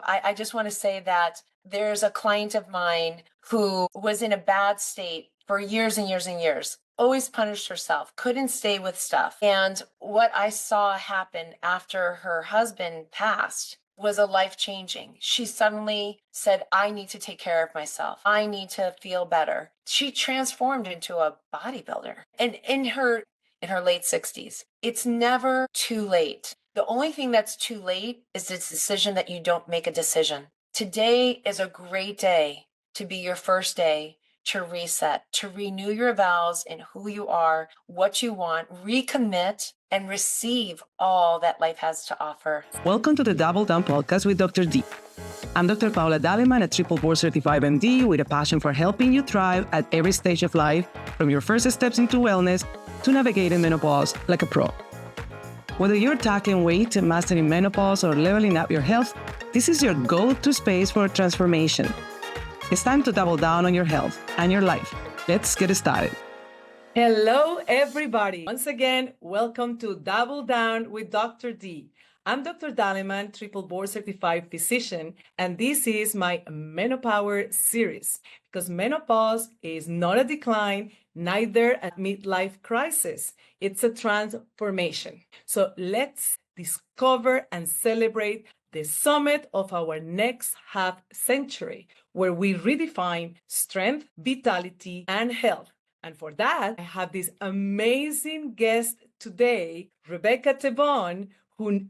I just want to say that there's a client of mine who was in a bad state for years and years and years, always punished herself, couldn't stay with stuff. And what I saw happen after her husband passed was a life changing. She suddenly said, I need to take care of myself. I need to feel better. She transformed into a bodybuilder and in her late 60s. It's never too late. The only thing that's too late is this decision that you don't make a decision. Today is a great day to be your first day to reset, to renew your vows in who you are, what you want, recommit, and receive all that life has to offer. Welcome to the Double Down podcast with Dr. D. I'm Dr. Paola D'Aleman, a triple board certified MD with a passion for helping you thrive at every stage of life, from your first steps into wellness to navigating menopause like a pro. Whether you're tackling weight, mastering menopause, or leveling up your health, this is your go-to space for transformation. It's time to double down on your health and your life. Let's get started. Hello, everybody. Once again, welcome to Double Down with Dr. D. I'm Dr. D'Aleman, triple board certified physician, and this is my menopause series because menopause is not a decline, neither a midlife crisis. It's a transformation. So let's discover and celebrate the summit of our next half century, where we redefine strength, vitality, and health. And for that, I have this amazing guest today, Becca Tebon,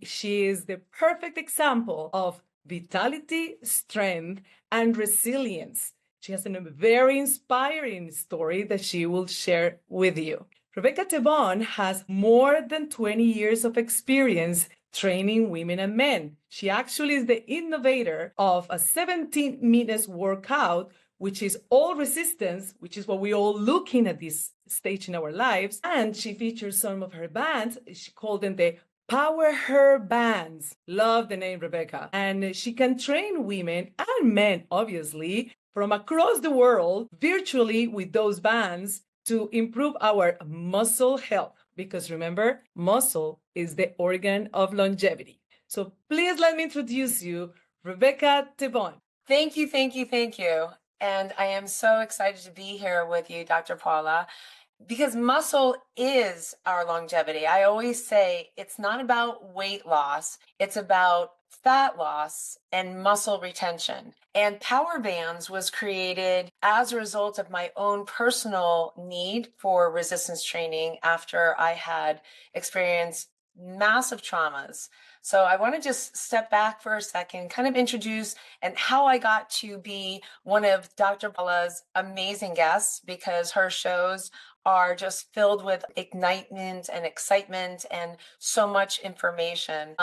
she is the perfect example of vitality, strength, and resilience. She has a very inspiring story that she will share with you. Becca Tebon has more than 20 years of experience training women and men. She actually is the innovator of a 17 minutes workout, which is all resistance, which is what we're all looking at this stage in our lives. And she features some of her bands. She called them the PowHer Bands. Love the name, Rebecca. And she can train women and men, obviously, from across the world virtually with those bands to improve our muscle health. Because remember, muscle is the organ of longevity. So please let me introduce you, Becca Tebon. Thank you, thank you, thank you. And I am so excited to be here with you, Dr. Paula, because muscle is our longevity. I always say it's not about weight loss, it's about fat loss and muscle retention. And PowHer Bands was created as a result of my own personal need for resistance training after I had experienced massive traumas. So I want to just step back for a second, kind of introduce and how I got to be one of Dr. Paula's amazing guests, because her shows are just filled with excitement and excitement and so much information.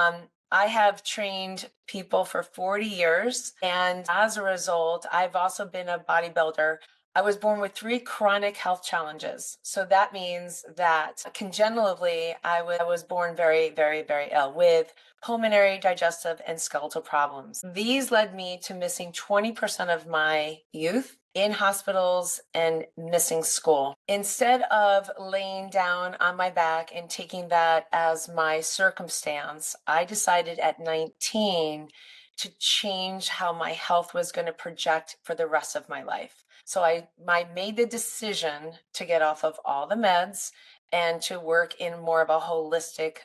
I have trained people for 40 years, and as a result, I've also been a bodybuilder. I was born with 3 chronic health challenges. So that means that congenitally, I was born very, very, very ill with pulmonary, digestive, and skeletal problems. These led me to missing 20% of my youth in hospitals and missing school. Instead of laying down on my back and taking that as my circumstance, I decided at 19 to change how my health was going to project for the rest of my life. So I made the decision to get off of all the meds and to work in more of a holistic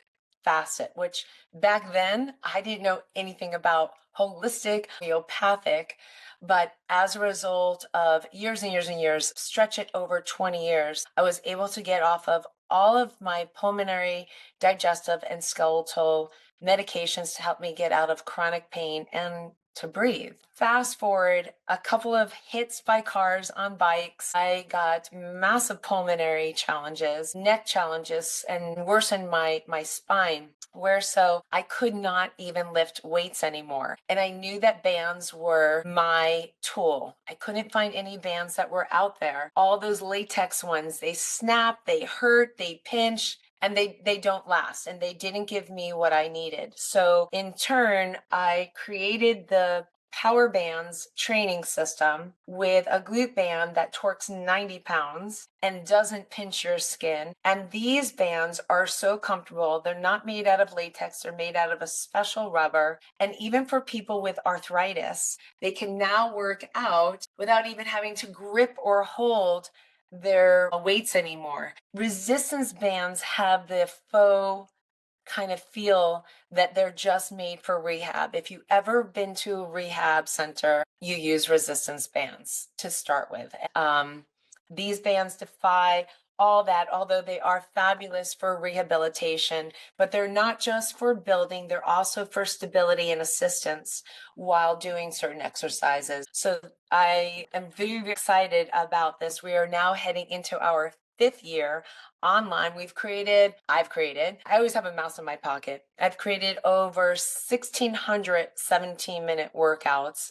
facet, which back then I didn't know anything about holistic, homeopathic. But as a result of years and years and years, stretch it over 20 years, I was able to get off of all of my pulmonary, digestive, and skeletal medications to help me get out of chronic pain and to breathe. Fast forward a couple of hits by cars on bikes. I got massive pulmonary challenges, neck challenges, and worsened my spine, where so I could not even lift weights anymore. And I knew that bands were my tool. I couldn't find any bands that were out there. All those latex ones, they snap, they hurt, they pinch, and they don't last, and they didn't give me what I needed. So in turn, I created the PowHer Bands training system with a glute band that torques 90 pounds and doesn't pinch your skin. And these bands are so comfortable. They're not made out of latex, they're made out of a special rubber. And even for people with arthritis, they can now work out without even having to grip or hold their weights anymore. Resistance bands have the faux kind of feel that they're just made for rehab. If you've ever been to a rehab center, you use resistance bands to start with. These bands defy all that, although they are fabulous for rehabilitation, but they're not just for building, they're also for stability and assistance while doing certain exercises. So I am very, very excited about this. We are now heading into our 5th year online. I always have a mouse in my pocket. I've created over 1,600 17-minute workouts,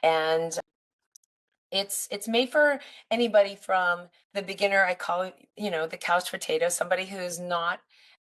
and it's made for anybody from the beginner, I call it, the couch potato, somebody who's not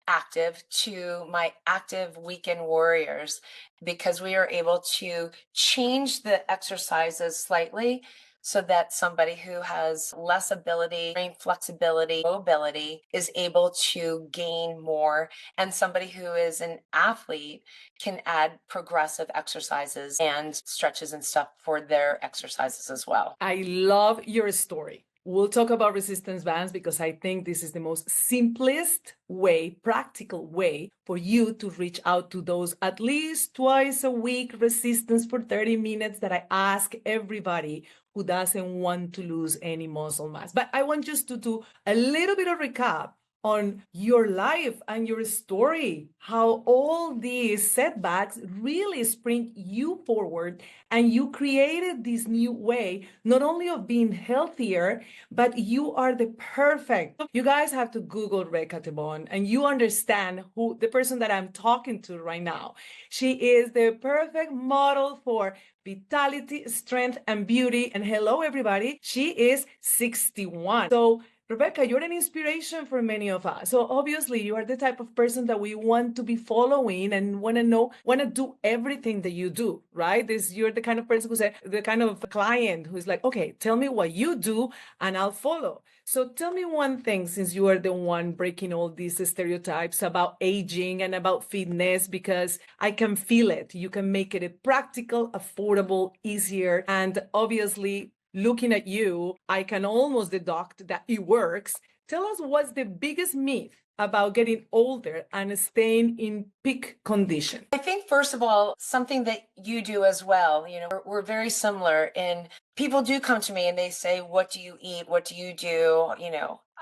active, to my active weekend warriors, because we are able to change the exercises slightly so that somebody who has less ability, brain flexibility, mobility is able to gain more, and somebody who is an athlete can add progressive exercises and stretches and stuff for their exercises as well. I love your story. We'll talk about resistance bands because I think this is the most simplest way, practical way for you to reach out to those at least twice a week resistance for 30 minutes that I ask everybody who doesn't want to lose any muscle mass. But I want just to do a little bit of recap on your life and your story, how all these setbacks really spring you forward and you created this new way, not only of being healthier, but you are the perfect. You guys have to Google Becca Tebon and you understand who the person that I'm talking to right now. She is the perfect model for vitality, strength, and beauty. And hello, everybody. She is 61. So Rebecca, you're an inspiration for many of us. So obviously you are the type of person that we want to be following and want to do everything that you do, right? You're the kind of person the kind of client who's like, okay, tell me what you do and I'll follow. So tell me one thing, since you are the one breaking all these stereotypes about aging and about fitness, because I can feel it. You can make it a practical, affordable, easier, and obviously looking at you, I can almost deduct that it works. Tell us, what's the biggest myth about getting older and staying in peak condition? I think, first of all, something that you do as well, we're very similar in people do come to me and they say, what do you eat? What do you do?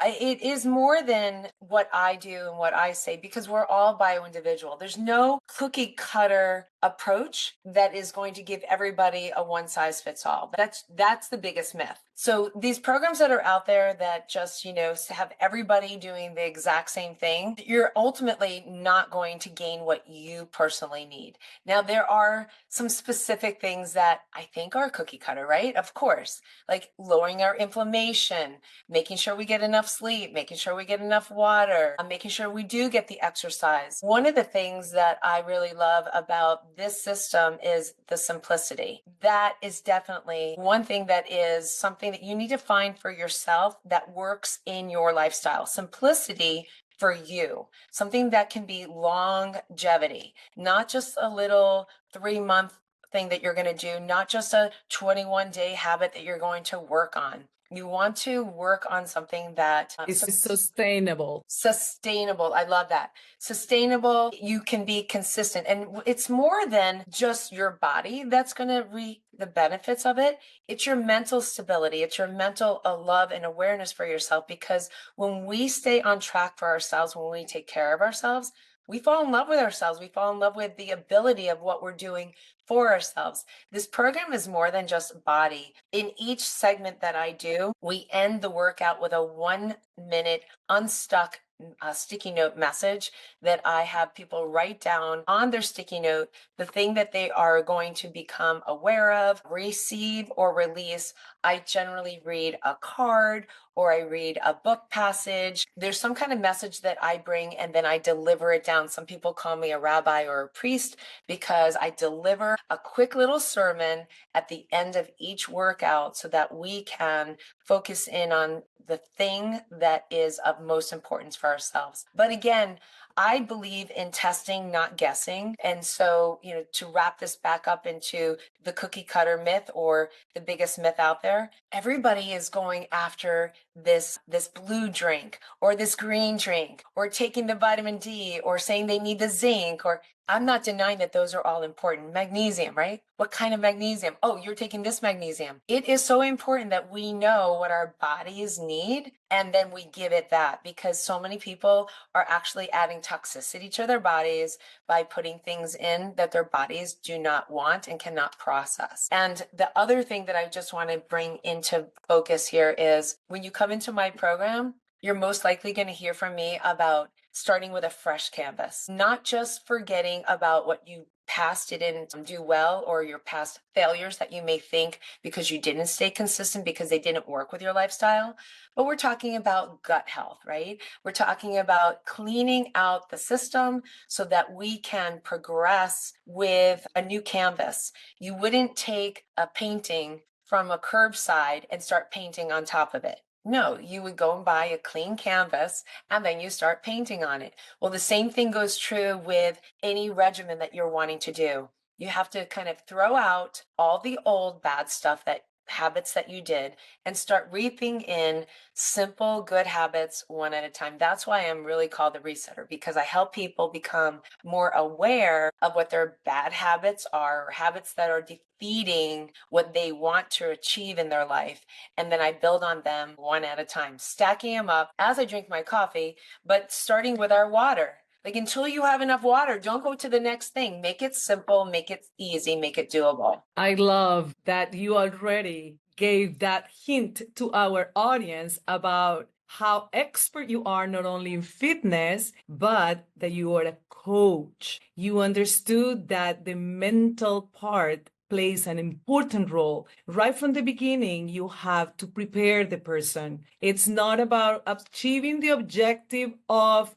It is more than what I do and what I say, because we're all bio-individual. There's no cookie cutter approach that is going to give everybody a one size fits all. That's the biggest myth. So these programs that are out there that just, have everybody doing the exact same thing, you're ultimately not going to gain what you personally need. Now, there are some specific things that I think are cookie cutter, right? Of course, like lowering our inflammation, making sure we get enough sleep, making sure we get enough water, making sure we do get the exercise. One of the things that I really love about this system is the simplicity. That is definitely one thing that is something that you need to find for yourself that works in your lifestyle. Simplicity for you, something that can be longevity, not just a little 3-month thing that you're going to do, not just a 21-day habit that you're going to work on. You want to work on something that is sustainable. Sustainable. I love that. Sustainable. You can be consistent. And it's more than just your body that's going to reap the benefits of it. It's your mental stability. It's your mental love and awareness for yourself. Because when we stay on track for ourselves, when we take care of ourselves, we fall in love with ourselves. We fall in love with the ability of what we're doing for ourselves. This program is more than just body. In each segment that I do, we end the workout with a 1-minute unstuck a sticky note message that I have people write down on their sticky note the thing that they are going to become aware of, receive, or release. I generally read a card or I read a book passage. There's some kind of message that I bring and then I deliver it down. Some people call me a rabbi or a priest because I deliver a quick little sermon at the end of each workout so that we can focus in on the thing that is of most importance for ourselves. But again, I believe in testing, not guessing. And so, to wrap this back up into the cookie cutter myth or the biggest myth out there, everybody is going after this blue drink or this green drink or taking the vitamin D or saying they need the zinc, or I'm not denying that those are all important. Magnesium, right? What kind of magnesium? Oh, you're taking this magnesium. It is so important that we know what our bodies need and then we give it that, because so many people are actually adding toxicity to their bodies by putting things in that their bodies do not want and cannot process. And the other thing that I just want to bring into focus here is when you come into my program, you're most likely going to hear from me about starting with a fresh canvas, not just forgetting about what you past didn't do well or your past failures that you may think because you didn't stay consistent because they didn't work with your lifestyle, but we're talking about gut health, right? We're talking about cleaning out the system so that we can progress with a new canvas. You wouldn't take a painting from a curbside and start painting on top of it. No, you would go and buy a clean canvas and then you start painting on it. Well, the same thing goes true with any regimen that you're wanting to do. You have to kind of throw out all the old bad stuff, that habits that you did, and start reaping in simple good habits one at a time. That's why I'm really called the resetter, because I help people become more aware of what their bad habits are, or habits that are defeating what they want to achieve in their life. And then I build on them one at a time, stacking them up as I drink my coffee, but starting with our water. Like, until you have enough water, don't go to the next thing. Make it simple, make it easy, make it doable. I love that you already gave that hint to our audience about how expert you are, not only in fitness, but that you are a coach. You understood that the mental part plays an important role. Right from the beginning, you have to prepare the person. It's not about achieving the objective of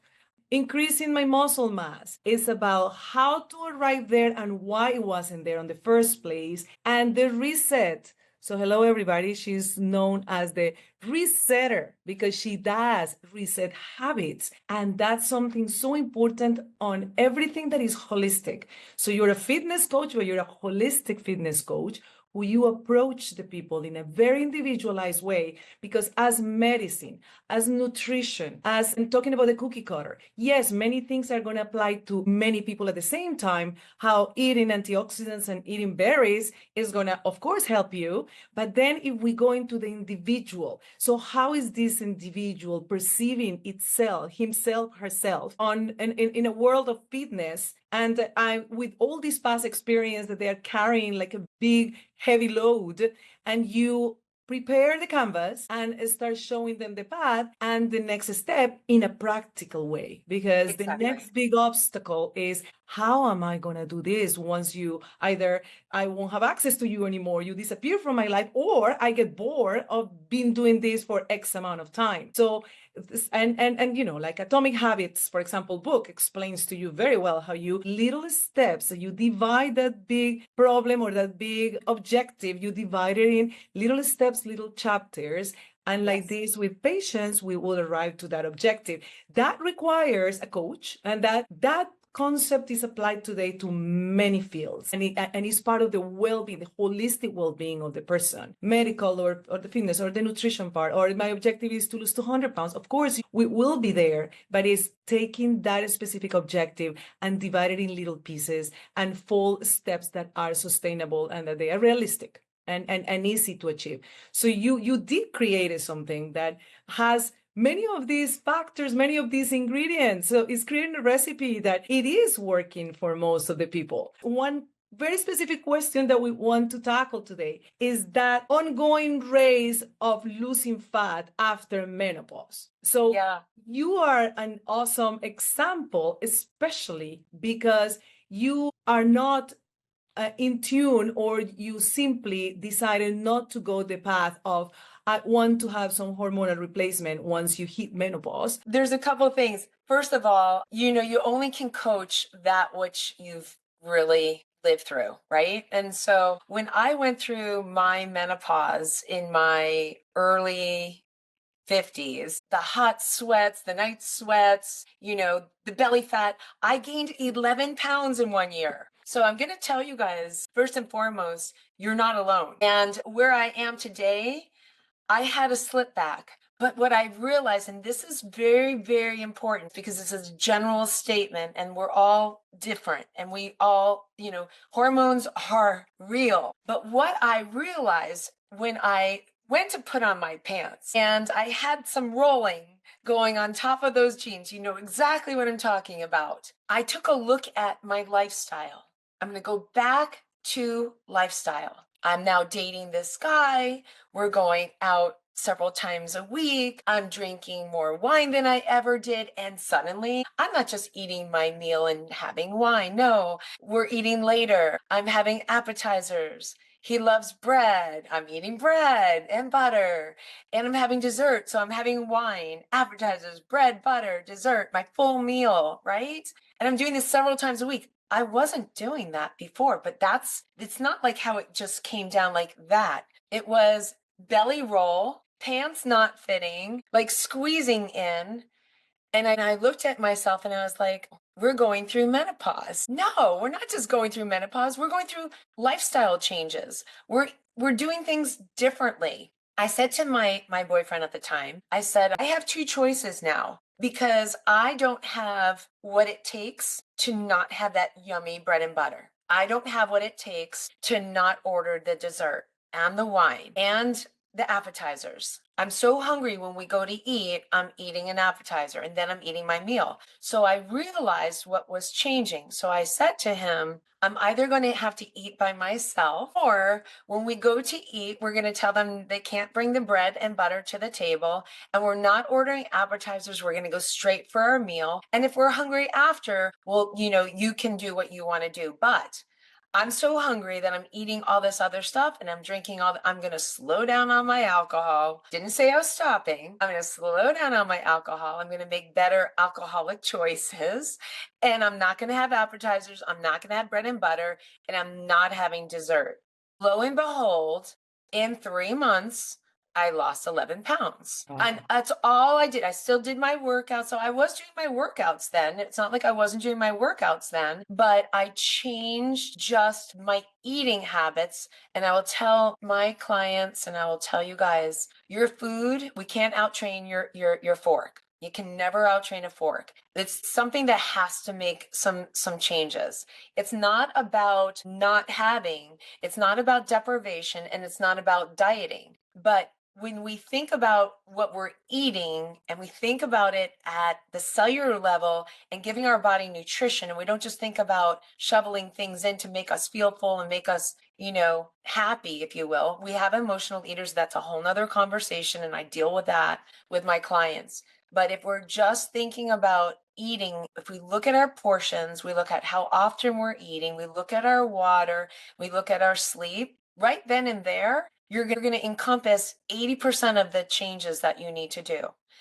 increasing my muscle mass. It's about how to arrive there and why it wasn't there in the first place, and the reset. So hello everybody, she's known as the resetter because she does reset habits, and that's something so important on everything that is holistic. So you're a fitness coach, but you're a holistic fitness coach who you approach the people in a very individualized way, because as medicine, as nutrition, as I'm talking about the cookie cutter, yes, many things are going to apply to many people at the same time. How eating antioxidants and eating berries is going to, of course, help you. But then if we go into the individual, so how is this individual perceiving itself, himself, herself in a world of fitness? And with all this past experience that they're carrying like a big, heavy load, and you prepare the canvas and start showing them the path and the next step in a practical way. Because the next big obstacle is, how am I going to do this once you either I won't have access to you anymore, you disappear from my life, or I get bored of being doing this for X amount of time. So and like Atomic Habits, for example, book explains to you very well how you little steps, you divide that big problem or that big objective, you divide it in little steps, little chapters. And like this, with patience, we will arrive to that objective. That requires a coach, and that concept is applied today to many fields, and it's part of the well-being, the holistic well-being of the person, medical or the fitness or the nutrition part. Or my objective is to lose 200 pounds. Of course, we will be there, but it's taking that specific objective and divide it in little pieces and full steps that are sustainable and that they are realistic and easy to achieve. So you did create something that has many of these factors, many of these ingredients. So it's creating a recipe that it is working for most of the people. One very specific question that we want to tackle today is that ongoing race of losing fat after menopause. So Yeah. you are an awesome example, especially because you are not in tune, or you simply decided not to go the path of I want to have some hormonal replacement once you hit menopause. There's a couple of things. First of all, you only can coach that which you've really lived through, right? And so when I went through my menopause in my early 50s, the hot sweats, the night sweats, the belly fat, I gained 11 pounds in 1 year. So I'm going to tell you guys, first and foremost, you're not alone. And where I am today, I had a slip back. But what I realized, and this is very, very important because this is a general statement and we're all different and we all, hormones are real. But what I realized when I went to put on my pants and I had some rolling going on top of those jeans, you know exactly what I'm talking about. I took a look at my lifestyle. I'm going to go back to lifestyle. I'm now dating this guy. We're going out several times a week. I'm drinking more wine than I ever did. And suddenly, I'm not just eating my meal and having wine. No, we're eating later. I'm having appetizers. He loves bread. I'm eating bread and butter. And I'm having dessert. So I'm having wine, appetizers, bread, butter, dessert, my full meal, right? And I'm doing this several times a week. I wasn't doing that before, but it's not like how it just came down like that. It was belly roll, pants not fitting, like squeezing in. And I looked at myself and I was like, we're going through menopause. No, we're not just going through menopause. We're going through lifestyle changes. We're doing things differently. I said to my boyfriend at the time, I said, I have two choices now because I don't have what it takes to not have that yummy bread and butter. I don't have what it takes to not order the dessert and the wine and the appetizers. I'm so hungry when we go to eat, I'm eating an appetizer and then I'm eating my meal. So I realized what was changing. So I said to him, I'm either going to have to eat by myself, or when we go to eat, we're going to tell them they can't bring the bread and butter to the table, and we're not ordering appetizers. We're going to go straight for our meal. And if we're hungry after, well, you can do what you want to do. But I'm so hungry that I'm eating all this other stuff and I'm drinking I'm going to slow down on my alcohol. Didn't say I was stopping. I'm going to slow down on my alcohol. I'm going to make better alcoholic choices. And I'm not going to have appetizers. I'm not going to have bread and butter. And I'm not having dessert. Lo and behold, in 3 months, I lost 11 pounds. Wow. And that's all I did. I still did my workouts. So I was doing my workouts then. It's not like I wasn't doing my workouts then, but I changed just my eating habits. And I will tell my clients and I will tell you guys, your food, we can't outtrain your fork. You can never outtrain a fork. It's something that has to make some changes. It's not about not having, it's not about deprivation, and it's not about dieting. But when we think about what we're eating and we think about it at the cellular level and giving our body nutrition, and we don't just think about shoveling things in to make us feel full and make us, happy, if you will. We have emotional eaters. That's a whole nother conversation. And I deal with that with my clients. But if we're just thinking about eating, if we look at our portions, we look at how often we're eating, we look at our water, we look at our sleep, right then and there, you're going to encompass 80% of the changes that you need to do.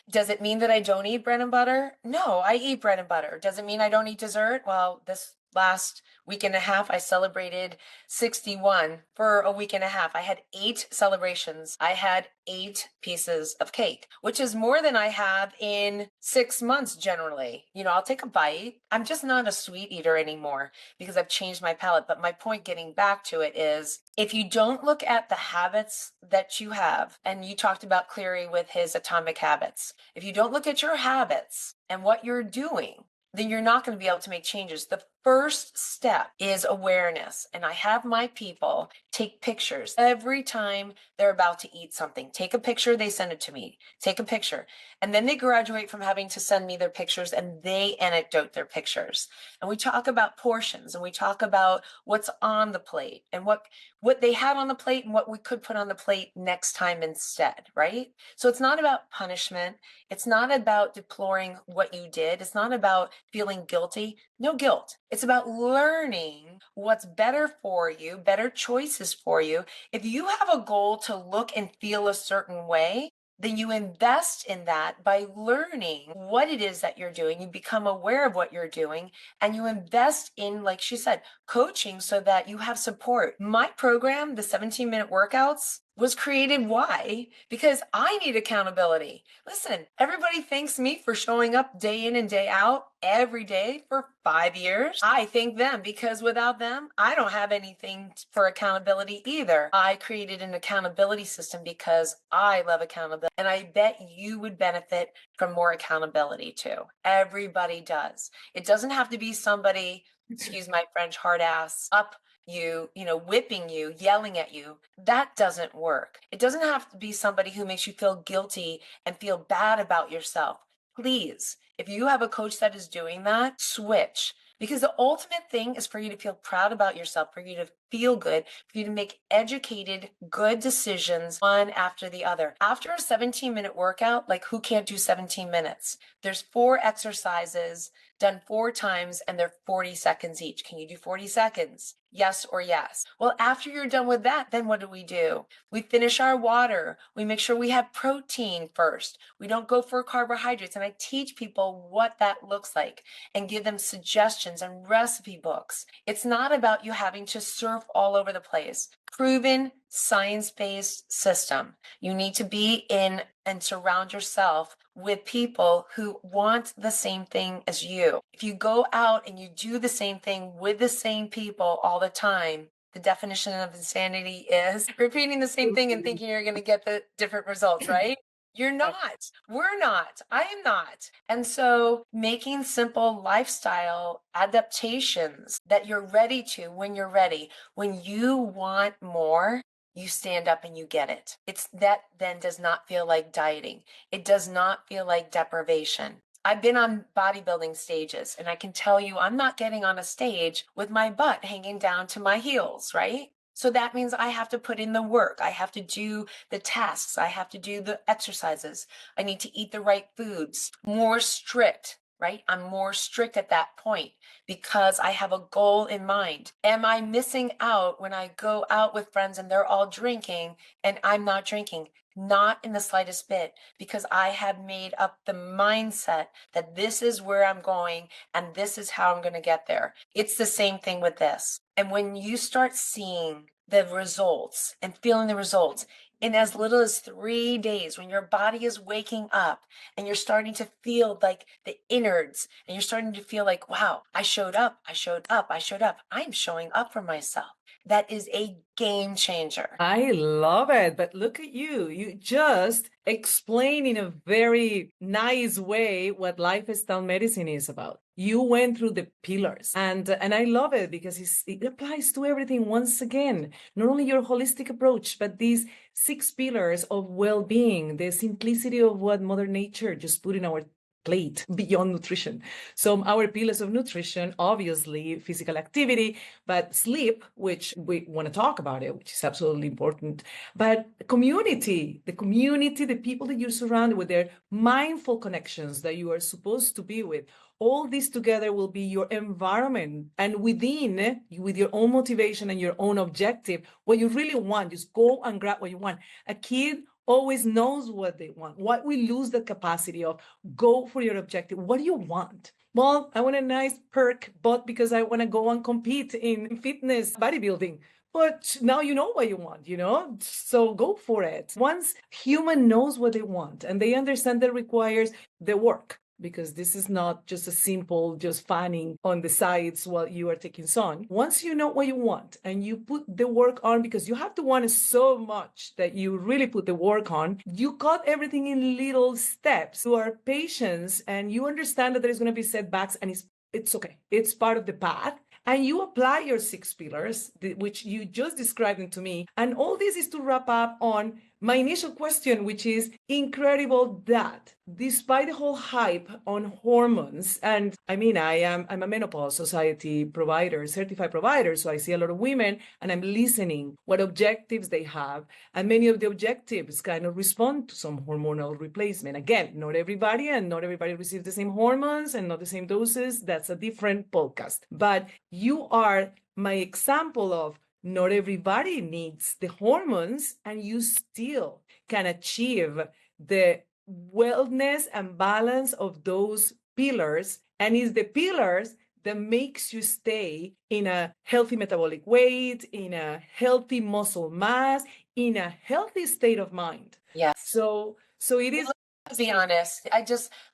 Does it mean that I don't eat bread and butter? No, I eat bread and butter. Does it mean I don't eat dessert? Well, this last week and a half, I celebrated 61 for a week and a half. I had 8 celebrations. I had 8 pieces of cake, which is more than I have in 6 months generally. I'll take a bite. I'm just not a sweet eater anymore because I've changed my palate. But my point, getting back to it, is if you don't look at the habits that you have, and you talked about Cleary with his atomic habits, if you don't look at your habits and what you're doing, then you're not going to be able to make changes. The first step is awareness. And I have my people take pictures every time they're about to eat something. Take a picture, they send it to me. Take a picture. And then they graduate from having to send me their pictures and they anecdote their pictures. And we talk about portions and we talk about what's on the plate and what they had on the plate and what we could put on the plate next time instead, right? So it's not about punishment. It's not about deploring what you did. It's not about feeling guilty. No guilt. It's about learning what's better for you, better choices for you. If you have a goal to look and feel a certain way, then you invest in that by learning what it is that you're doing. You become aware of what you're doing and you invest in, like she said, coaching so that you have support. My program, the 17-minute workouts, was created. Why? Because I need accountability. Listen, everybody thanks me for showing up day in and day out every day for 5 years. I thank them because without them, I don't have anything for accountability either. I created an accountability system because I love accountability. And I bet you would benefit from more accountability too. Everybody does. It doesn't have to be somebody, excuse my French, hard ass, up whipping you, yelling at you. That doesn't work. It doesn't have to be somebody who makes you feel guilty and feel bad about yourself. Please, if you have a coach that is doing that, switch. Because the ultimate thing is for you to feel proud about yourself, for you to feel good, for you to make educated, good decisions one after the other. After a 17-minute workout, like who can't do 17 minutes? There's 4 exercises done 4 times and they're 40 seconds each. Can you do 40 seconds? Yes or yes. Well, after you're done with that, then what do? We finish our water. We make sure we have protein first. We don't go for carbohydrates. And I teach people what that looks like and give them suggestions and recipe books. It's not about you having to surf all over the place. Proven science-based system. You need to be in and surround yourself with people who want the same thing as you. If you go out and you do the same thing with the same people all the time, the definition of insanity is repeating the same thing and thinking you're going to get the different results, right? You're not. We're not. I am not. And so making simple lifestyle adaptations that you're ready to when you're ready, when you want more, you stand up and you get it. It's that then does not feel like dieting. It does not feel like deprivation. I've been on bodybuilding stages and I can tell you I'm not getting on a stage with my butt hanging down to my heels, right? So that means I have to put in the work. I have to do the tasks. I have to do the exercises. I need to eat the right foods. More strict, right? I'm more strict at that point because I have a goal in mind. Am I missing out when I go out with friends and they're all drinking and I'm not drinking? Not in the slightest bit, because I have made up the mindset that this is where I'm going and this is how I'm going to get there. It's the same thing with this. And when you start seeing the results and feeling the results in as little as 3 days, when your body is waking up and you're starting to feel like the innards and you're starting to feel like, wow, I showed up, I showed up, I showed up. I'm showing up for myself. That is a game changer. I love it. But look at you. You just explain in a very nice way what lifestyle medicine is about. You went through the pillars and I love it because it applies to everything once again. Not only your holistic approach, but these 6 pillars of well-being, the simplicity of what Mother Nature just put in our plate beyond nutrition. So our pillars of nutrition, obviously physical activity, but sleep, which we want to talk about it, which is absolutely important, but community, the people that you're surrounded with, their mindful connections that you are supposed to be with. All this together will be your environment, and within, with your own motivation and your own objective, what you really want, just go and grab what you want. A kid always knows what they want. What we lose the capacity of, go for your objective. What do you want? Well, I want a nice perk, but because I want to go and compete in fitness bodybuilding. But now you know what you want, so go for it. Once human knows what they want and they understand that requires the work, because this is not just a simple just fanning on the sides while you are taking sun. Once you know what you want and you put the work on, because you have to want it so much that you really put the work on, you cut everything in little steps. You are patient and you understand that there's going to be setbacks, and it's it's okay. It's part of the path. And you apply your 6 pillars, which you just described to me. And all this is to wrap up on my initial question, which is incredible that despite the whole hype on hormones, and I mean, I'm a menopause society provider, certified provider, so I see a lot of women and I'm listening what objectives they have. And many of the objectives kind of respond to some hormonal replacement. Again, not everybody, and not everybody receives the same hormones and not the same doses. That's a different podcast. But you are my example of not everybody needs the hormones, and you still can achieve the wellness and balance of those pillars. And it's the pillars that makes you stay in a healthy metabolic weight, in a healthy muscle mass, in a healthy state of mind. Yes. So it is. Let's be honest.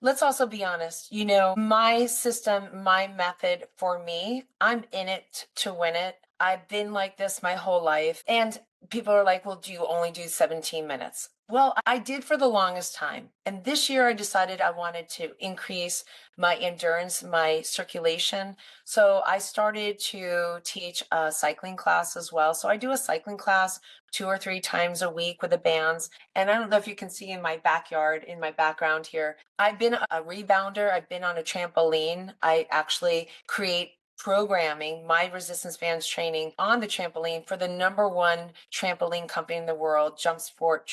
Let's also be honest. My system, my method, for me, I'm in it to win it. I've been like this my whole life. And people are like, well, do you only do 17 minutes? Well, I did for the longest time. And this year I decided I wanted to increase my endurance, my circulation. So I started to teach a cycling class as well. So I do a cycling class 2 or 3 times a week with the bands. And I don't know if you can see in my backyard, in my background here, I've been a rebounder. I've been on a trampoline. I actually create programming, my resistance bands training on the trampoline for the #1 trampoline company in the world, Jump Sport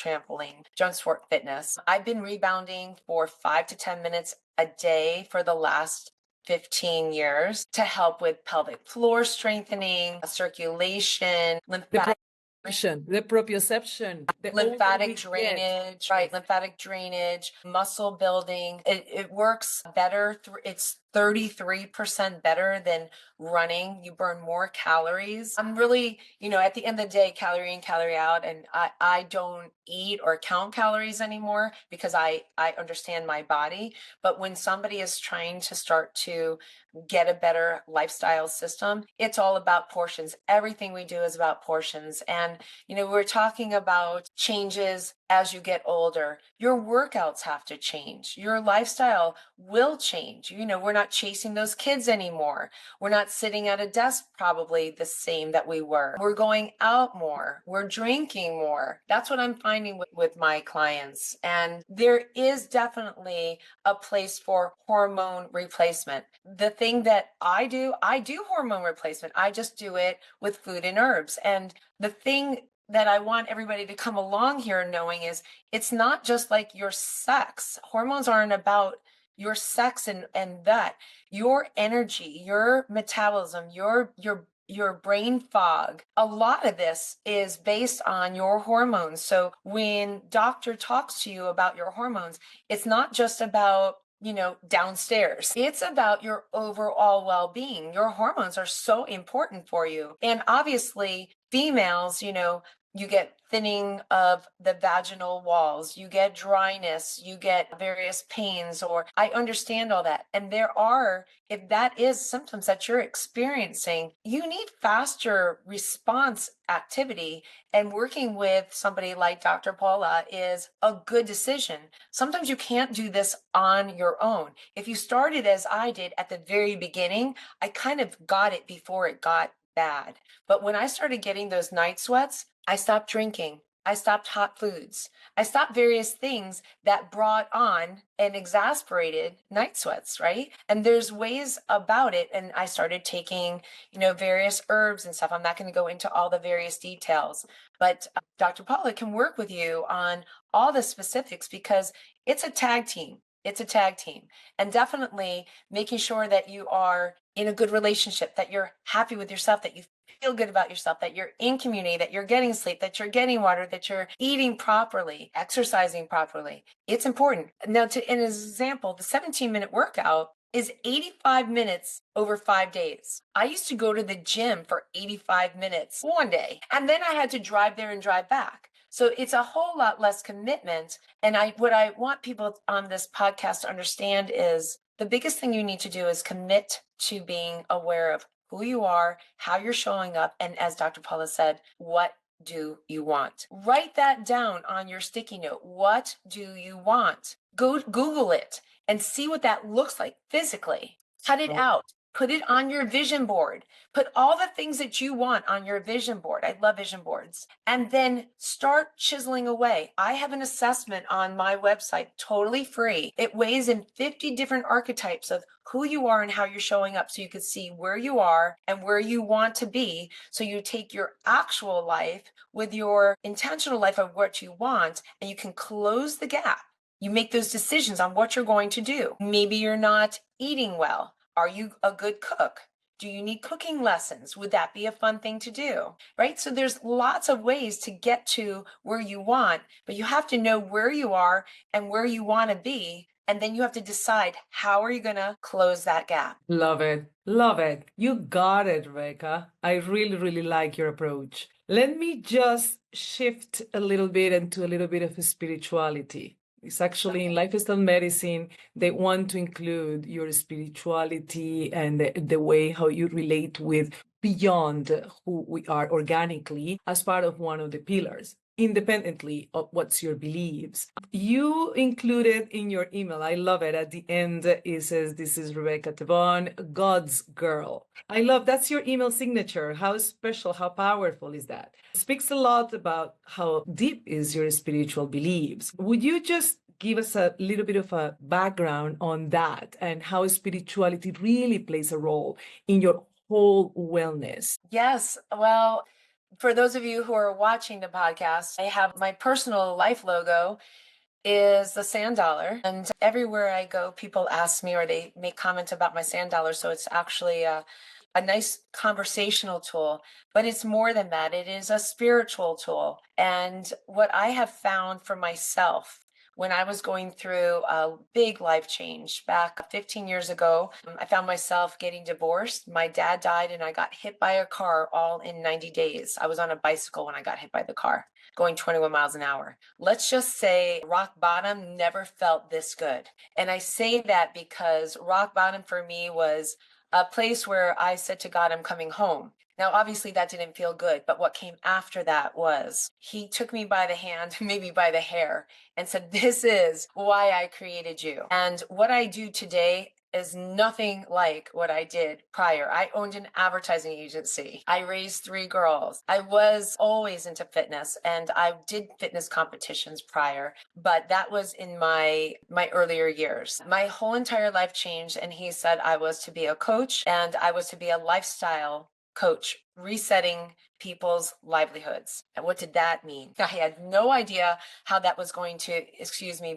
Fitness. I've been rebounding for 5 to 10 minutes a day for the last 15 years to help with pelvic floor strengthening, circulation, lymphatic The proprioception, the lymphatic drainage, right? Lymphatic drainage, muscle building. It works better. It's 33% better than running. You burn more calories. I'm really, at the end of the day, calorie in, calorie out. And I don't eat or count calories anymore because I understand my body. But when somebody is trying to start to get a better lifestyle system, it's all about portions. Everything we do is about portions. And, we're talking about changes as you get older. Your workouts have to change. Your lifestyle will change. We're not chasing those kids anymore. We're not sitting at a desk probably the same that we were. We're going out more. We're drinking more. That's what I'm finding with my clients. And there is definitely a place for hormone replacement. The thing that I do hormone replacement. I just do it with food and herbs. And the thing that I want everybody to come along here knowing is it's not just like your sex. Hormones aren't about your sex and that. Your energy, your metabolism, your brain fog, a lot of this is based on your hormones. So when doctor talks to you about your hormones, it's not just about downstairs. It's about your overall well-being. Your hormones are so important for you. And obviously, females, you get thinning of the vaginal walls, you get dryness, you get various pains, or I understand all that. And if that is symptoms that you're experiencing, you need faster response activity. And working with somebody like Dr. Paula is a good decision. Sometimes you can't do this on your own. If you started as I did at the very beginning, I kind of got it before it got bad. But when I started getting those night sweats, I stopped drinking. I stopped hot foods. I stopped various things that brought on and exasperated night sweats, right? And there's ways about it. And I started taking, various herbs and stuff. I'm not going to go into all the various details, but Dr. Paula can work with you on all the specifics because it's a tag team. It's a tag team. And definitely making sure that you are in a good relationship, that you're happy with yourself, that you feel good about yourself, that you're in community, that you're getting sleep, that you're getting water, that you're eating properly, exercising properly. It's important. Now, in an example, the 17-minute workout is 85 minutes over 5 days. I used to go to the gym for 85 minutes one day, and then I had to drive there and drive back. So it's a whole lot less commitment. And what I want people on this podcast to understand is the biggest thing you need to do is commit to being aware of who you are, how you're showing up, and as Dr. Paula said, what do you want? Write that down on your sticky note. What do you want? Go Google it and see what that looks like physically. Cut it out. Put it on your vision board. Put all the things that you want on your vision board. I love vision boards. And then start chiseling away. I have an assessment on my website, totally free. It weighs in 50 different archetypes of who you are and how you're showing up so you can see where you are and where you want to be. So you take your actual life with your intentional life of what you want, and you can close the gap. You make those decisions on what you're going to do. Maybe you're not eating well. Are you a good cook? Do you need cooking lessons? Would that be a fun thing to do? Right? So there's lots of ways to get to where you want, but you have to know where you are and where you want to be. And then you have to decide, how are you going to close that gap? Love it. Love it. You got it, Rebecca. I really, really like your approach. Let me just shift a little bit into a little bit of spirituality. It's actually in lifestyle medicine, they want to include your spirituality and the way how you relate with beyond who we are organically as part of one of the pillars, independently of what's your beliefs. You included in your email, I love it. At the end, it says, "This is Rebecca Tebon, God's girl." I love that's your email signature. How special, how powerful is that? It speaks a lot about how deep is your spiritual beliefs. Would you just give us a little bit of a background on that and how spirituality really plays a role in your whole wellness? Yes. Well, for those of you who are watching the podcast, I have my personal life logo is the sand dollar. And everywhere I go, people ask me or they make comments about my sand dollar. So it's actually a nice conversational tool, but it's more than that. It is a spiritual tool. And what I have found for myself when I was going through a big life change back 15 years ago, I found myself getting divorced. My dad died and I got hit by a car all in 90 days. I was on a bicycle when I got hit by the car, going 21 miles an hour. Let's just say rock bottom never felt this good. And I say that because rock bottom for me was a place where I said to God, I'm coming home. Now, obviously, that didn't feel good, but what came after that was he took me by the hand, maybe by the hair, and said, "This is why I created you." And what I do today is nothing like what I did prior. I owned an advertising agency. I raised 3 girls. I was always into fitness and I did fitness competitions prior, but that was in my earlier years. My whole entire life changed, and he said I was to be a coach and I was to be a lifestyle coach, resetting people's livelihoods. And what did that mean? I had no idea how that was going to,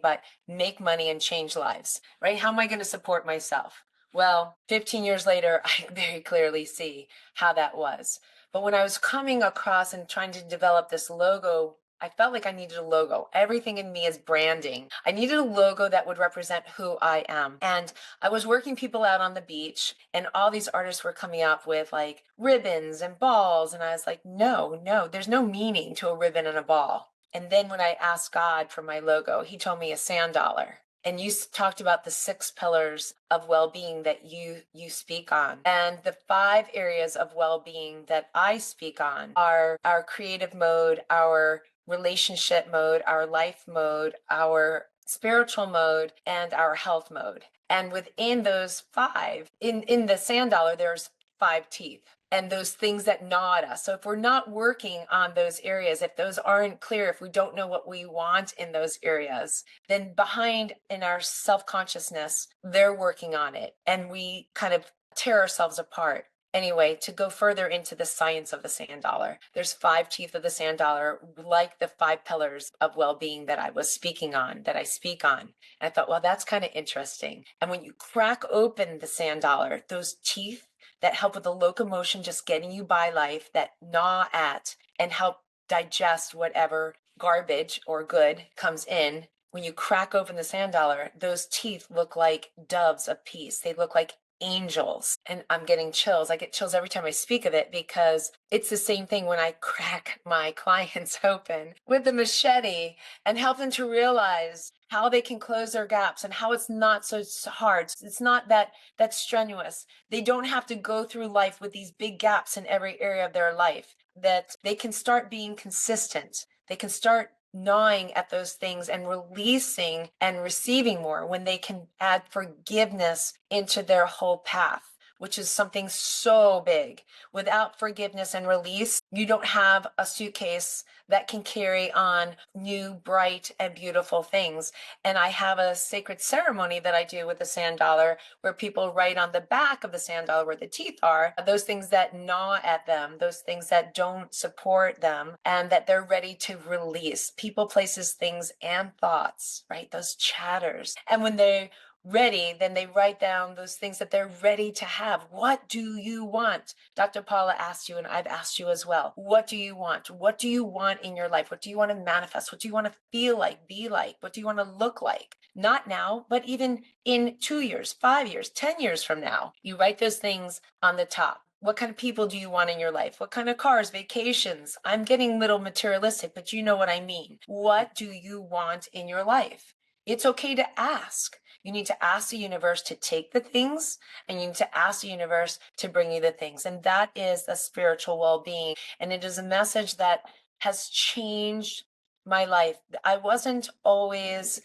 but make money and change lives, right? How am I going to support myself? Well, 15 years later, I very clearly see how that was. But when I was coming across and trying to develop this logo, I felt like I needed a logo. Everything in me is branding. I needed a logo that would represent who I am. And I was working people out on the beach, and all these artists were coming up with like ribbons and balls. And I was like, no, there's no meaning to a ribbon and a ball. And then when I asked God for my logo, he told me a sand dollar. And you talked about the 6 pillars of well-being that you speak on. And the 5 areas of well-being that I speak on are our creative mode, our relationship mode, our life mode, our spiritual mode, and our health mode. And within those 5, in the sand dollar, there's 5 teeth and those things that gnaw at us. So if we're not working on those areas, if those aren't clear, if we don't know what we want in those areas, then behind in our self-consciousness, they're working on it and we kind of tear ourselves apart. Anyway, to go further into the science of the sand dollar, there's 5 teeth of the sand dollar, like the 5 pillars of well-being that I was speaking on, that I speak on. And I thought, well, that's kind of interesting. And when you crack open the sand dollar, those teeth that help with the locomotion, just getting you by life, that gnaw at and help digest whatever garbage or good comes in. When you crack open the sand dollar, those teeth look like doves of peace. They look like angels. And I'm getting chills. I get chills every time I speak of it because it's the same thing when I crack my clients open with the machete and help them to realize how they can close their gaps and how it's not so hard. It's not that strenuous. They don't have to go through life with these big gaps in every area of their life, that they can start being consistent. They can start gnawing at those things and releasing and receiving more, when they can add forgiveness into their whole path, which is something so big. Without forgiveness and release, you don't have a suitcase that can carry on new, bright, and beautiful things. And I have a sacred ceremony that I do with the sand dollar where people write on the back of the sand dollar where the teeth are, those things that gnaw at them, those things that don't support them, and that they're ready to release. People, places, things, and thoughts, right? Those chatters. And when they're ready, then they write down those things that they're ready to have. What do you want? Dr. Paula asked you, and I've asked you as well. What do you want? What do you want in your life? What do you want to manifest? What do you want to feel like, be like? What do you want to look like? Not now, but even in 2 years, 5 years, 10 years from now. You write those things on the top. What kind of people do you want in your life? What kind of cars, vacations? I'm getting a little materialistic, but you know what I mean. What do you want in your life? It's okay to ask. You need to ask the universe to take the things, and you need to ask the universe to bring you the things. And that is the spiritual well-being. And it is a message that has changed my life. I wasn't always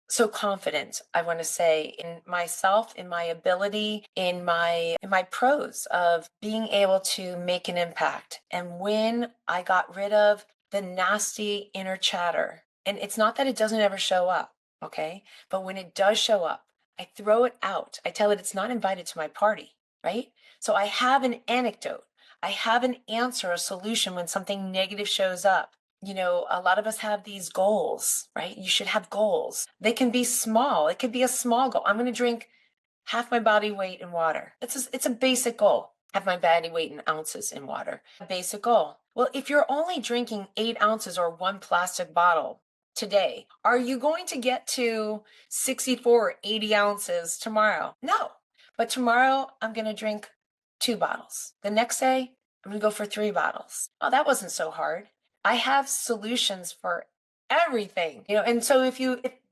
so confident, I want to say, in myself, in my ability, in my pros of being able to make an impact. And when I got rid of the nasty inner chatter, and it's not that it doesn't ever show up, okay? But when it does show up, I throw it out. I tell it it's not invited to my party, right? So I have an anecdote. I have an answer, a solution when something negative shows up. You know, a lot of us have these goals, right? You should have goals. They can be small. It could be a small goal. I'm going to drink half my body weight in water. It's a basic goal. Have my body weight in ounces in water. A basic goal. Well, if you're only drinking 8 ounces or 1 plastic bottle today, are you going to get to 64 or 80 ounces tomorrow? No. But tomorrow I'm going to drink 2 bottles. The next day, I'm going to go for 3 bottles. Oh, that wasn't so hard. I have solutions for everything, you know. And so if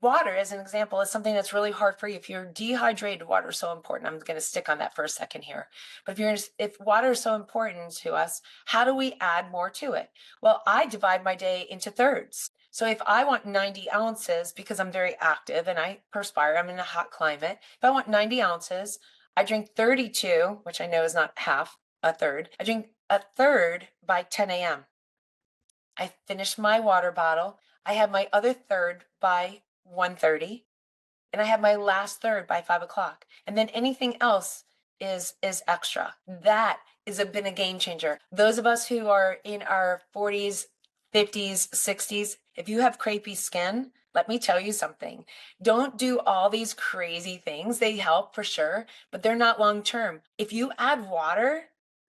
water, as an example, is something that's really hard for you, if you're dehydrated, water is so important. I'm going to stick on that for a second here. But if water is so important to us, how do we add more to it? Well, I divide my day into thirds. So if I want 90 ounces, because I'm very active and I perspire, I'm in a hot climate. If I want 90 ounces, I drink 32, which I know is not half, a third. I drink a third by 10 a.m. I finish my water bottle. I have my other third by 1:30, and I have my last third by 5 o'clock. And then anything else is extra. That has been a game changer. Those of us who are in our 40s, 50s, 60s, if you have crepey skin, let me tell you something. Don't do all these crazy things. They help for sure, but they're not long term. If you add water,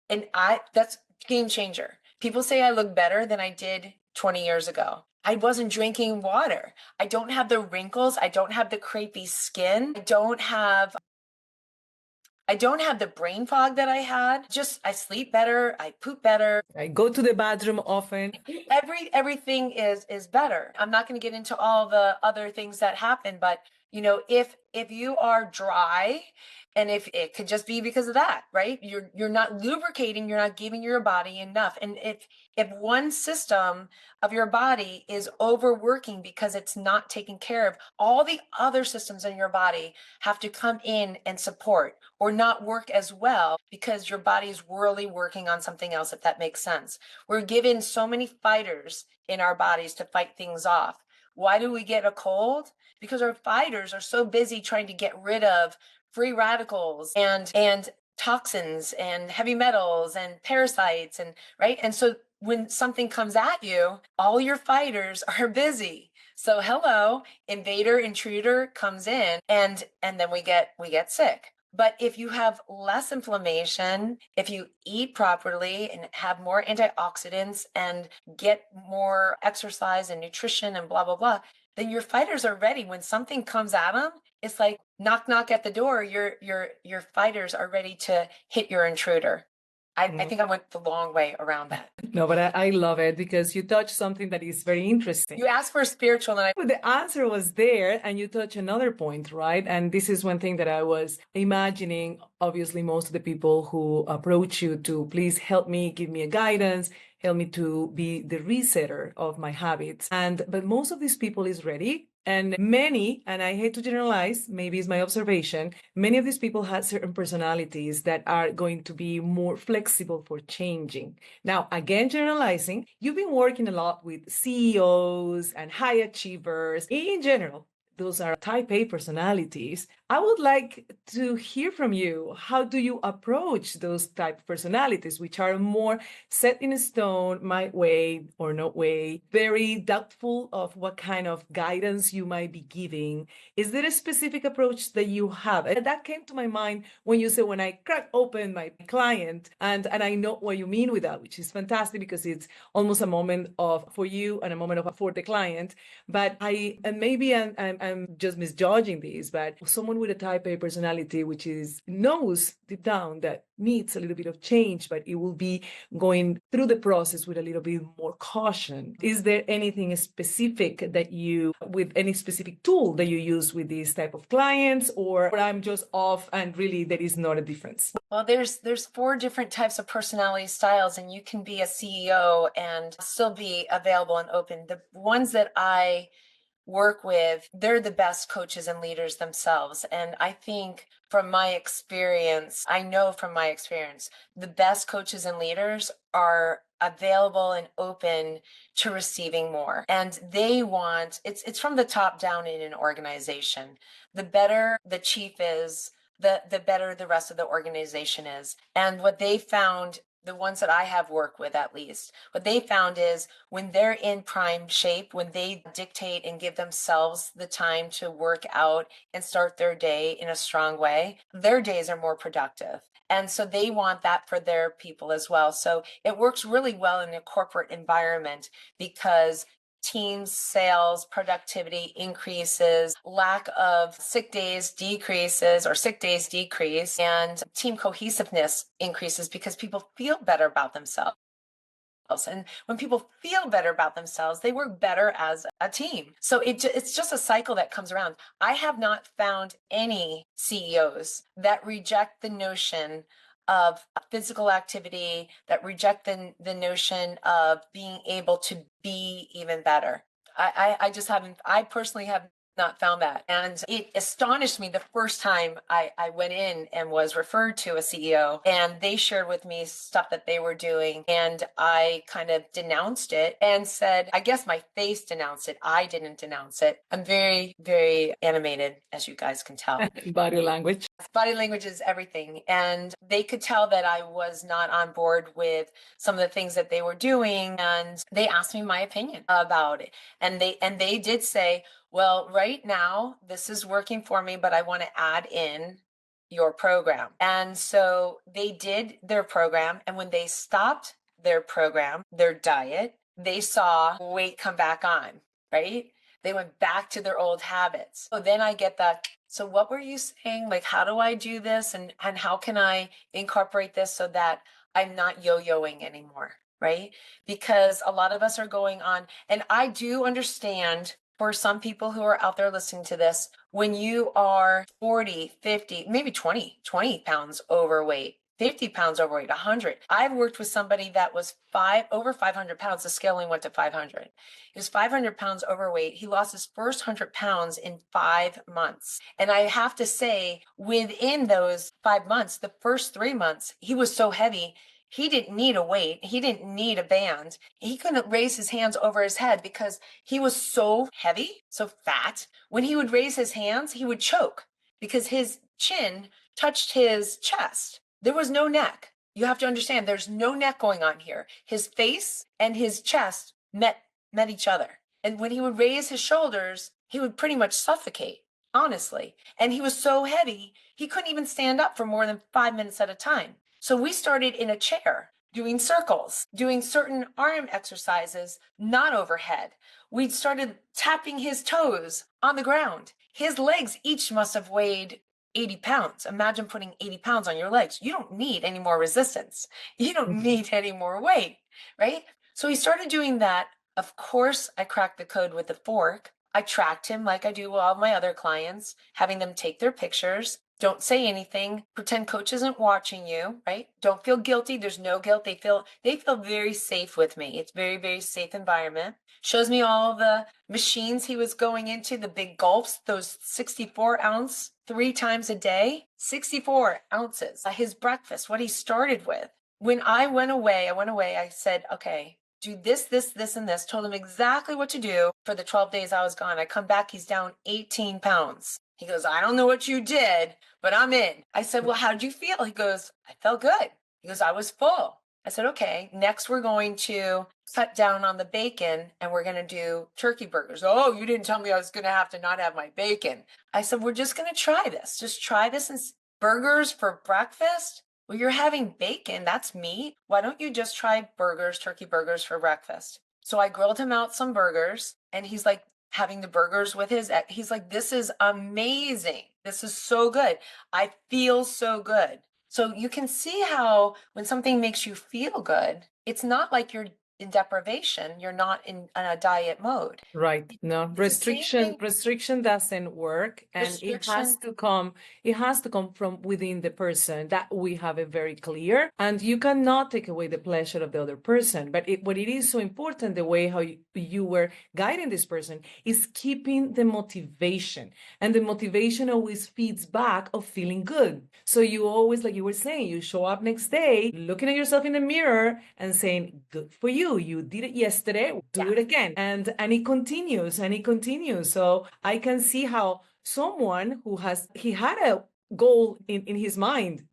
that's game changer. People say I look better than I did 20 years ago. I wasn't drinking water. I don't have the wrinkles. I don't have the crepey skin. I don't have the brain fog that I had. I sleep better. I poop better. I go to the bathroom often. Everything is better. I'm not going to get into all the other things that happen, but you know, if you are dry, and if it could just be because of that, right? You're not lubricating, you're not giving your body enough. And if one system of your body is overworking because it's not taken care of, all the other systems in your body have to come in and support or not work as well because your body is really working on something else, if that makes sense. We're given so many fighters in our bodies to fight things off. Why do we get a cold? Because our fighters are so busy trying to get rid of free radicals and toxins and heavy metals and parasites, and right. And so when something comes at you, all your fighters are busy. So hello, invader, intruder comes in, and then we get sick. But if you have less inflammation, if you eat properly and have more antioxidants and get more exercise and nutrition and blah, blah, blah, then your fighters are ready. When something comes at them, it's like knock, knock at the door. Your fighters are ready to hit your intruder. I think I went the long way around that. No, but I love it because you touched something that is very interesting. You asked for spiritual, and the answer was there, and you touch another point, right? And this is one thing that I was imagining. Obviously, most of the people who approach you to please help me, give me a guidance, help me to be the resetter of my habits. But most of these people is ready. And many, and I hate to generalize, maybe it's my observation, many of these people have certain personalities that are going to be more flexible for changing. Now, again, generalizing, you've been working a lot with CEOs and high achievers in general. Those are type A personalities. I would like to hear from you. How do you approach those type of personalities, which are more set in stone, my way or no way, very doubtful of what kind of guidance you might be giving? Is there a specific approach that you have? And that came to my mind when you said, when I crack open my client, and I know what you mean with that, which is fantastic because it's almost a moment of for you and a moment of for the client. But maybe I'm just misjudging this, but someone with a type A personality, which is knows deep down that needs a little bit of change, but it will be going through the process with a little bit more caution. Is there anything specific that you, with any specific tool that you use with these type of clients, or I'm just off and really there is not a difference? Well, there's 4 different types of personality styles, and you can be a CEO and still be available and open. The ones that I work with, they're the best coaches and leaders themselves. And I think from my experience, I know from my experience, the best coaches and leaders are available and open to receiving more. And they want, it's from the top down in an organization. The better the chief is, the better the rest of the organization is. And what they found, the ones that I have worked with at least, what they found is when they're in prime shape, when they dictate and give themselves the time to work out and start their day in a strong way, their days are more productive. And so they want that for their people as well. So it works really well in a corporate environment because teams, sales, productivity increases, lack of sick days decreases or sick days decrease, and team cohesiveness increases because people feel better about themselves. And when people feel better about themselves, they work better as a team. So it's just a cycle that comes around. I have not found any CEOs that reject the notion of physical activity, that reject the notion of being able to be even better. I just haven't, I personally have not found that. And it astonished me the first time I went in and was referred to a CEO, and they shared with me stuff that they were doing. And I kind of denounced it and said, I guess my face denounced it. I didn't denounce it. I'm very, very animated, as you guys can tell. Body language. Body language is everything. And they could tell that I was not on board with some of the things that they were doing. And they asked me my opinion about it. And they did say, well, right now, this is working for me, but I want to add in your program. And so they did their program. And when they stopped their program, their diet, they saw weight come back on, right? They went back to their old habits. So then I get that. So what were you saying? Like, how do I do this? And how can I incorporate this so that I'm not yo-yoing anymore, right? Because a lot of us are going on, and I do understand for some people who are out there listening to this, when you are 40, 50, maybe 20 pounds overweight, 50 pounds overweight, 100. I've worked with somebody that was over 500 pounds. The scaling went to 500. He was 500 pounds overweight. He lost his first 100 pounds in 5 months. And I have to say, within those 5 months, the first 3 months, he was so heavy, he didn't need a weight. He didn't need a band. He couldn't raise his hands over his head because he was so heavy, so fat. When he would raise his hands, he would choke because his chin touched his chest. There was no neck. You have to understand, there's no neck going on here. His face and his chest met each other. And when he would raise his shoulders, he would pretty much suffocate, honestly. And he was so heavy, he couldn't even stand up for more than 5 minutes at a time. So we started in a chair, doing circles, doing certain arm exercises, not overhead. We started tapping his toes on the ground. His legs each must have weighed 80 pounds. Imagine putting 80 pounds on your legs. You don't need any more resistance. You don't need any more weight, right? So he started doing that. Of course, I cracked the code with the fork. I tracked him like I do with all my other clients, having them take their pictures. Don't say anything. Pretend coach isn't watching you, right? Don't feel guilty. There's no guilt. They feel very safe with me. It's very, very safe environment. Shows me all the machines he was going into, the big gulps, those 64-ounce 3 times a day, 64 ounces. His breakfast, what he started with. When I went away, I said, okay, do this, this, this, and this. Told him exactly what to do for the 12 days I was gone. I come back, he's down 18 pounds. He goes, I don't know what you did, but I'm in. I said, well, how did you feel? He goes, I felt good. He goes, I was full. I said, okay, next we're going to cut down on the bacon and we're going to do turkey burgers. Oh, you didn't tell me I was going to have to not have my bacon. I said, we're just going to try this. Just try this. And burgers for breakfast? Well, you're having bacon. That's meat. Why don't you just try burgers, turkey burgers for breakfast? So I grilled him out some burgers and he's like having the burgers with he's like, this is amazing. This is so good. I feel so good. So you can see how when something makes you feel good, it's not like you're in deprivation. You're not in a diet mode. Right. No, It's the same thing. restriction doesn't work, and Restriction. it has to come from within the person. That we have it very clear. And you cannot take away the pleasure of the other person. But what it is so important, the way how you were guiding this person is keeping the motivation. And the motivation always feeds back of feeling good. So you always, like you were saying, you show up next day, looking at yourself in the mirror and saying, good for you. You did it yesterday, do it again. And it continues and it continues. So I can see how someone he had a goal in his mind.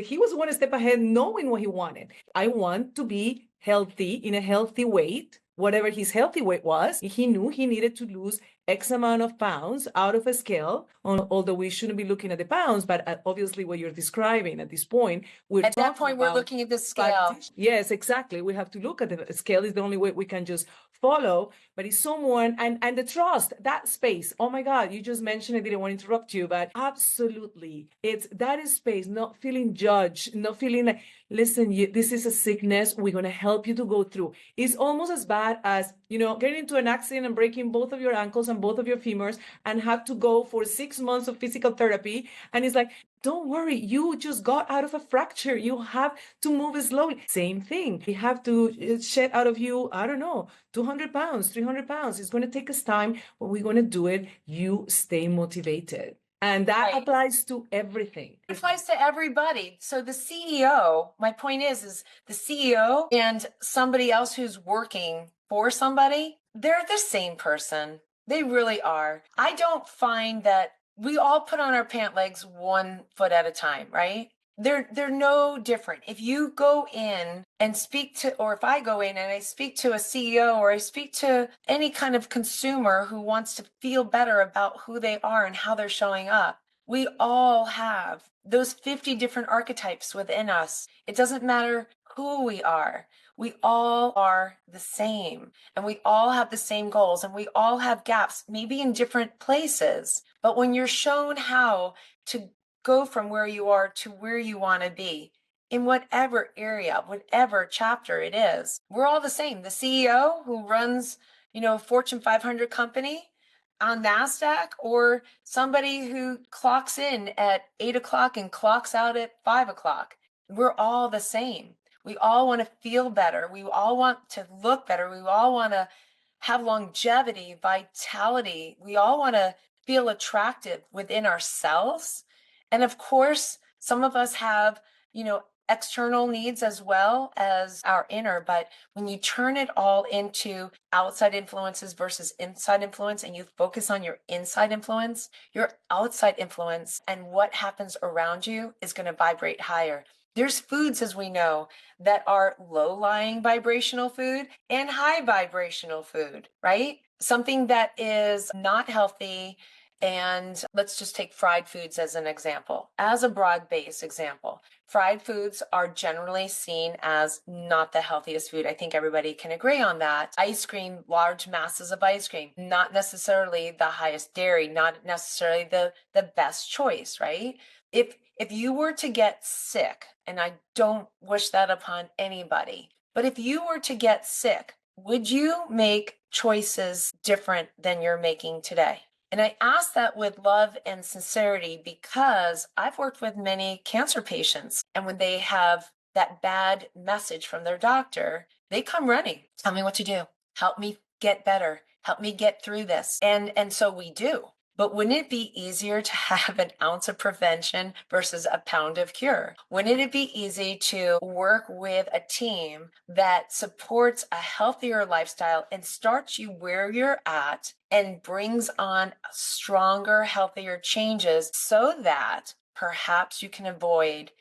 He was one step ahead knowing what he wanted. I want to be healthy in a healthy weight. Whatever his healthy weight was, he knew he needed to lose X amount of pounds out of a scale, although we shouldn't be looking at the pounds, but obviously what you're describing at this point, At that point, we're looking at the scale. Yes, exactly. We have to look at the scale is the only way we can just follow, but it's someone and the trust, that space. Oh my God, you just mentioned I didn't want to interrupt you, but absolutely. It's that is space, not feeling judged, not feeling like, listen, this is a sickness. We're going to help you to go through. It's almost as bad as, getting into an accident and breaking both of your ankles and both of your femurs and have to go for 6 months of physical therapy. And it's like, don't worry, you just got out of a fracture. You have to move slowly. Same thing. We have to shed out of you, I don't know, 200 pounds, 300 pounds. It's going to take us time, but we're going to do it. You stay motivated. And that applies to everything. It applies to everybody. So the CEO, my point is the CEO and somebody else who's working for somebody, they're the same person. They really are. I don't find that we all put on our pant legs 1 foot at a time, right? They're no different. If you go in and or if I go in and I speak to a CEO or I speak to any kind of consumer who wants to feel better about who they are and how they're showing up, we all have those 50 different archetypes within us. It doesn't matter who we are. We all are the same and we all have the same goals and we all have gaps, maybe in different places. But when you're shown how to go from where you are to where you want to be in whatever area, whatever chapter it is, we're all the same. The CEO who runs, a Fortune 500 company on NASDAQ, or somebody who clocks in at 8 o'clock and clocks out at 5 o'clock. We're all the same. We all want to feel better. We all want to look better. We all want to have longevity, vitality. We all want to feel attractive within ourselves. And of course, some of us have, external needs as well as our inner. But when you turn it all into outside influences versus inside influence, and you focus on your inside influence, your outside influence and what happens around you is going to vibrate higher. There's foods, as we know, that are low-lying vibrational food and high vibrational food, right? Something that is not healthy. And let's just take fried foods as an example, as a broad-based example. Fried foods are generally seen as not the healthiest food. I think everybody can agree on that. Ice cream, large masses of ice cream, not necessarily the highest dairy, not necessarily the best choice, right? If you were to get sick, and I don't wish that upon anybody, but if you were to get sick, would you make choices different than you're making today? And I ask that with love and sincerity because I've worked with many cancer patients, and when they have that bad message from their doctor, they come running. Tell me what to do. Help me get better. Help me get through this. And so we do. But wouldn't it be easier to have an ounce of prevention versus a pound of cure? Wouldn't it be easy to work with a team that supports a healthier lifestyle and starts you where you're at and brings on stronger, healthier changes so that perhaps you can avoid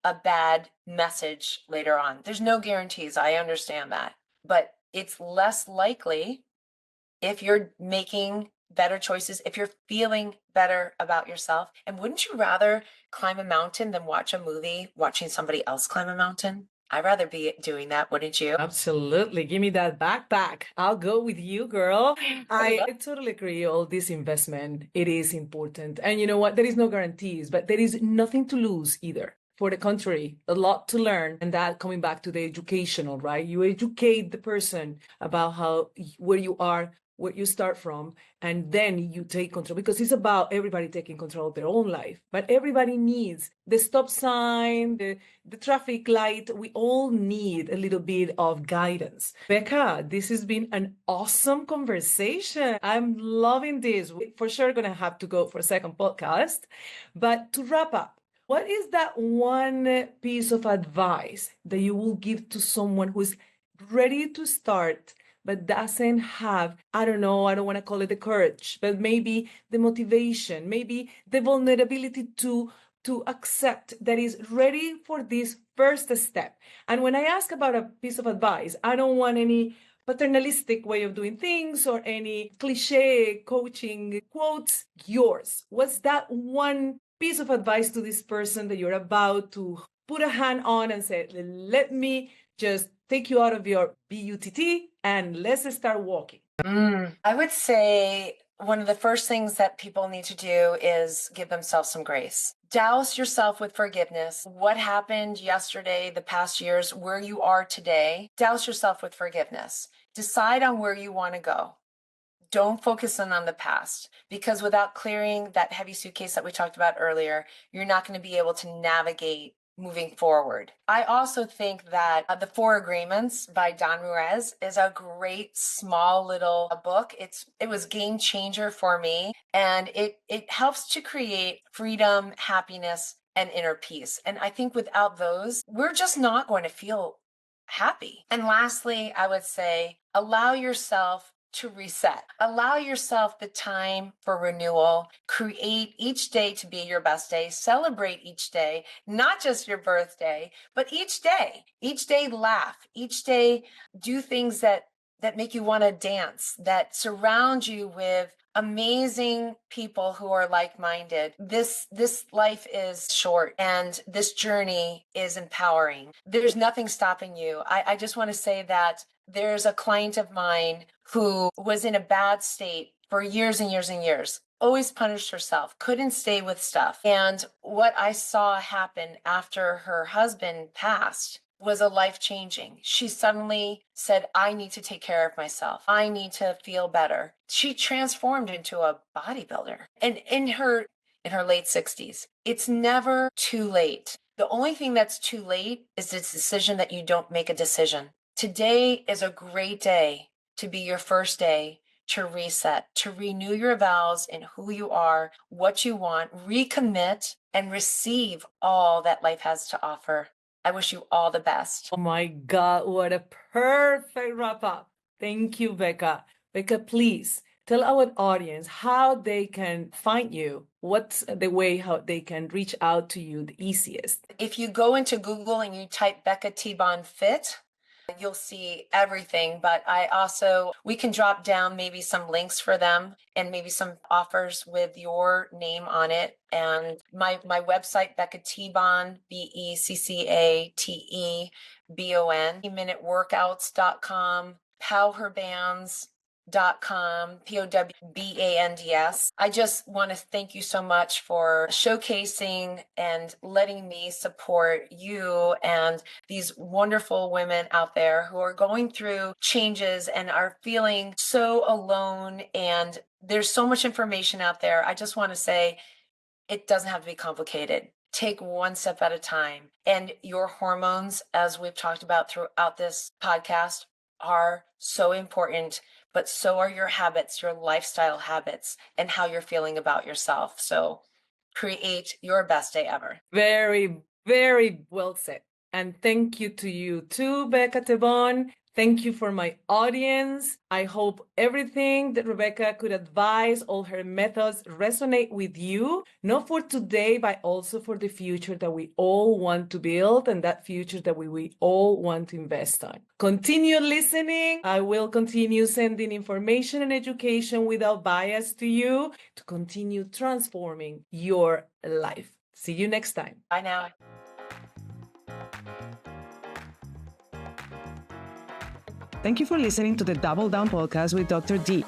a bad message later on? There's no guarantees. I understand that. But it's less likely if you're making better choices, if you're feeling better about yourself. And wouldn't you rather climb a mountain than watch a movie watching somebody else climb a mountain? I'd rather be doing that, wouldn't you? Absolutely. Give me that backpack. I'll go with you, girl. I totally agree. All this investment, it is important. And you know what? There is no guarantees, but there is nothing to lose either. For the contrary, a lot to learn. And that coming back to the educational, right? You educate the person about where you are, where you start from, and then you take control, because it's about everybody taking control of their own life. But everybody needs the stop sign, the traffic light. We all need a little bit of guidance. Becca, this has been an awesome conversation. I'm loving this. We're for sure going to have to go for a second podcast. But to wrap up, what is that one piece of advice that you will give to someone who's ready to start but doesn't have, I don't know, I don't want to call it the courage, but maybe the motivation, maybe the vulnerability to accept that is ready for this first step? And when I ask about a piece of advice, I don't want any paternalistic way of doing things or any cliche coaching quotes. Yours. What's that one piece of advice to this person that you're about to put a hand on and say, let me just take you out of your BUTT and let's start walking? I would say one of the first things that people need to do is give themselves some grace. Douse yourself with forgiveness. What happened yesterday, the past years, where you are today, douse yourself with forgiveness. Decide on where you want to go. Don't focus on the past, because without clearing that heavy suitcase that we talked about earlier, you're not going to be able to navigate moving forward. I also think that The Four Agreements by Don Ruiz is a great small little book. It was game changer for me, and it helps to create freedom, happiness, and inner peace. And I think without those, we're just not going to feel happy. And lastly, I would say allow yourself to reset. Allow yourself the time for renewal. Create each day to be your best day. Celebrate each day, not just your birthday, but each day. Each day laugh. Each day do things that make you want to dance, that surround you with amazing people who are like-minded. This life is short and this journey is empowering. There's nothing stopping you. I just want to say that there's a client of mine who was in a bad state for years and years and years, always punished herself, couldn't stay with stuff. And what I saw happen after her husband passed was a life-changing. She suddenly said, I need to take care of myself. I need to feel better. She transformed into a bodybuilder. And in her late 60s. It's never too late. The only thing that's too late is this decision that you don't make a decision. Today is a great day to be your first day to reset, to renew your vows in who you are, what you want, recommit, and receive all that life has to offer. I wish you all the best. Oh my God, what a perfect wrap up. Thank you, Becca. Becca, please tell our audience how they can find you. What's the way how they can reach out to you the easiest? If you go into Google and you type Becca Tebon Fit, you'll see everything. But we can drop down maybe some links for them and maybe some offers with your name on it. And my website, Becca Tebon, BeccaTebon, minuteworkouts.com, PowHer Bands, PowHerBands.com, PowBands. I just want to thank you so much for showcasing and letting me support you and these wonderful women out there who are going through changes and are feeling so alone. And there's so much information out there. I just want to say it doesn't have to be complicated. Take one step at a time. And your hormones, as we've talked about throughout this podcast, are so important, but so are your habits, your lifestyle habits, and how you're feeling about yourself. So create your best day ever. Very, very well said. And thank you to you too, Becca Tebon. Thank you for my audience. I hope everything that Rebecca could advise, all her methods resonate with you, not for today, but also for the future that we all want to build and that future that we all want to invest on. Continue listening. I will continue sending information and education without bias to you to continue transforming your life. See you next time. Bye now. Thank you for listening to the Double Down podcast with Dr. D.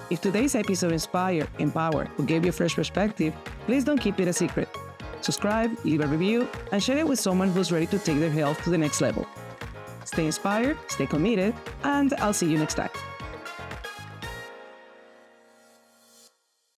If today's episode inspired, empowered, or gave you a fresh perspective, please don't keep it a secret. Subscribe, leave a review, and share it with someone who's ready to take their health to the next level. Stay inspired, stay committed, and I'll see you next time.